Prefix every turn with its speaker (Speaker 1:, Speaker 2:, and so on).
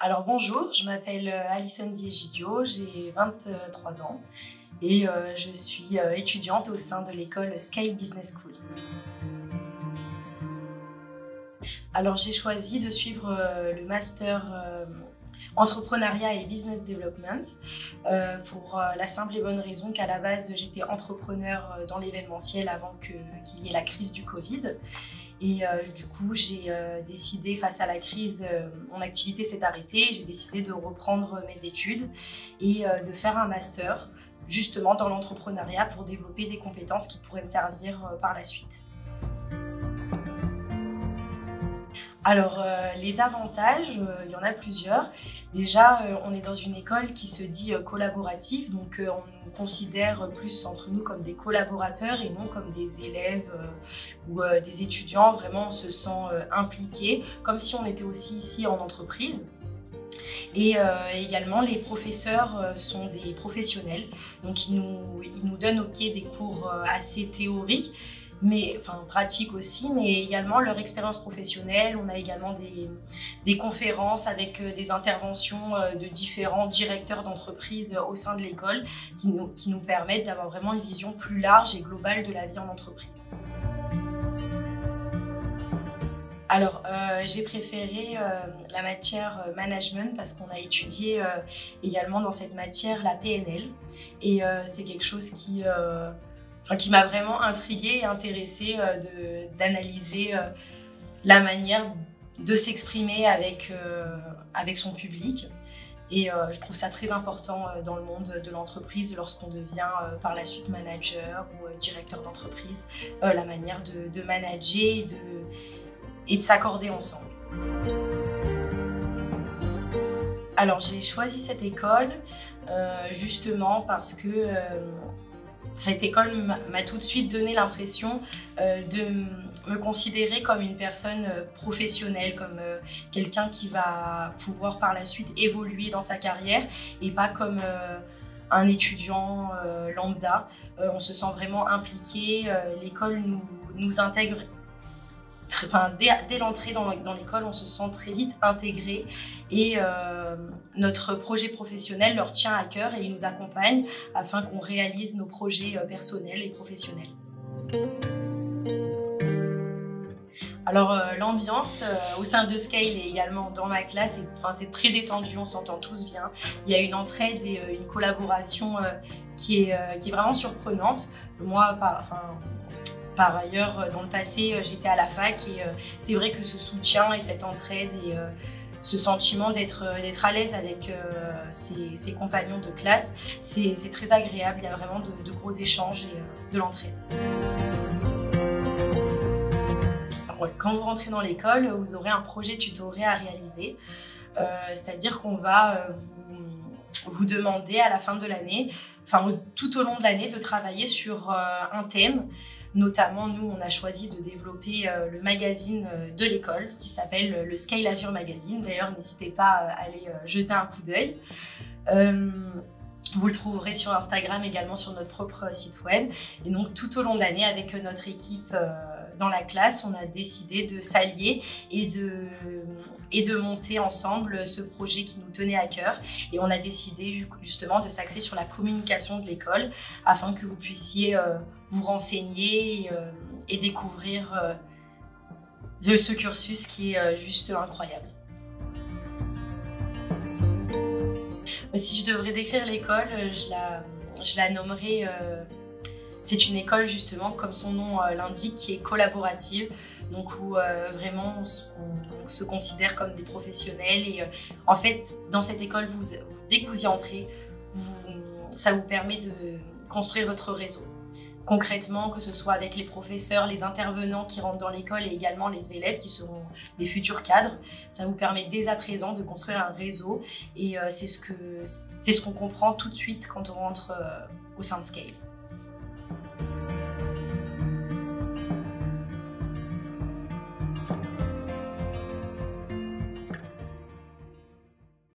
Speaker 1: Alors bonjour, je m'appelle Alison Diegidio, j'ai 23 ans et je suis étudiante au sein de l'école Scale Business School. Alors j'ai choisi de suivre le master entrepreneuriat et business development pour la simple et bonne raison qu'à la base j'étais entrepreneur dans l'événementiel avant qu'il y ait la crise du Covid. Et du coup, j'ai décidé, face à la crise, mon activité s'est arrêtée. J'ai décidé de reprendre mes études et de faire un master, justement dans l'entrepreneuriat, pour développer des compétences qui pourraient me servir par la suite. Alors, les avantages, il y en a plusieurs. Déjà, on est dans une école qui se dit collaborative, donc on nous considère plus entre nous comme des collaborateurs et non comme des élèves ou des étudiants. Vraiment, on se sent impliqué, comme si on était aussi ici en entreprise. Et également, les professeurs sont des professionnels, donc ils nous donnent des cours assez théoriques, mais pratiques aussi, mais également leur expérience professionnelle. On a également des conférences avec des interventions de différents directeurs d'entreprise au sein de l'école qui nous permettent d'avoir vraiment une vision plus large et globale de la vie en entreprise. Alors, j'ai préféré la matière management parce qu'on a étudié également dans cette matière la PNL et c'est quelque chose qui m'a vraiment intriguée et intéressée d'analyser la manière de s'exprimer avec son public. Et je trouve ça très important dans le monde de l'entreprise lorsqu'on devient par la suite manager ou directeur d'entreprise, la manière de manager et de s'accorder ensemble. Alors j'ai choisi cette école justement parce que cette école m'a tout de suite donné l'impression de me considérer comme une personne professionnelle, comme quelqu'un qui va pouvoir par la suite évoluer dans sa carrière et pas comme un étudiant lambda. On se sent vraiment impliqué, l'école nous intègre. Dès l'entrée dans l'école, on se sent très vite intégré et notre projet professionnel leur tient à cœur et ils nous accompagnent afin qu'on réalise nos projets personnels et professionnels. Alors l'ambiance au sein de Scale et également dans ma classe, c'est très détendu, on s'entend tous bien. Il y a une entraide et une collaboration qui est vraiment surprenante. Moi, par ailleurs, dans le passé, j'étais à la fac et c'est vrai que ce soutien et cette entraide et ce sentiment d'être à l'aise avec ses compagnons de classe, c'est très agréable. Il y a vraiment de gros échanges et de l'entraide. Quand vous rentrez dans l'école, vous aurez un projet tutoré à réaliser, c'est-à-dire qu'on va vous demander à la fin de l'année, tout au long de l'année, de travailler sur un thème. Notamment, nous, on a choisi de développer le magazine de l'école qui s'appelle le Scale Azure Magazine. D'ailleurs, n'hésitez pas à aller jeter un coup d'œil. Vous le trouverez sur Instagram, également sur notre propre site web. Et donc, tout au long de l'année, avec notre équipe dans la classe, on a décidé de s'allier et de monter ensemble ce projet qui nous tenait à cœur. Et on a décidé justement de s'axer sur la communication de l'école afin que vous puissiez vous renseigner et découvrir ce cursus qui est juste incroyable. Si je devrais décrire l'école, je la nommerais... c'est une école justement, comme son nom l'indique, qui est collaborative, donc où vraiment on se considère comme des professionnels. Et en fait, dans cette école, dès que vous y entrez, ça vous permet de construire votre réseau. Concrètement, que ce soit avec les professeurs, les intervenants qui rentrent dans l'école et également les élèves qui seront des futurs cadres, ça vous permet dès à présent de construire un réseau et c'est ce qu'on comprend tout de suite quand on rentre au sein de Scale.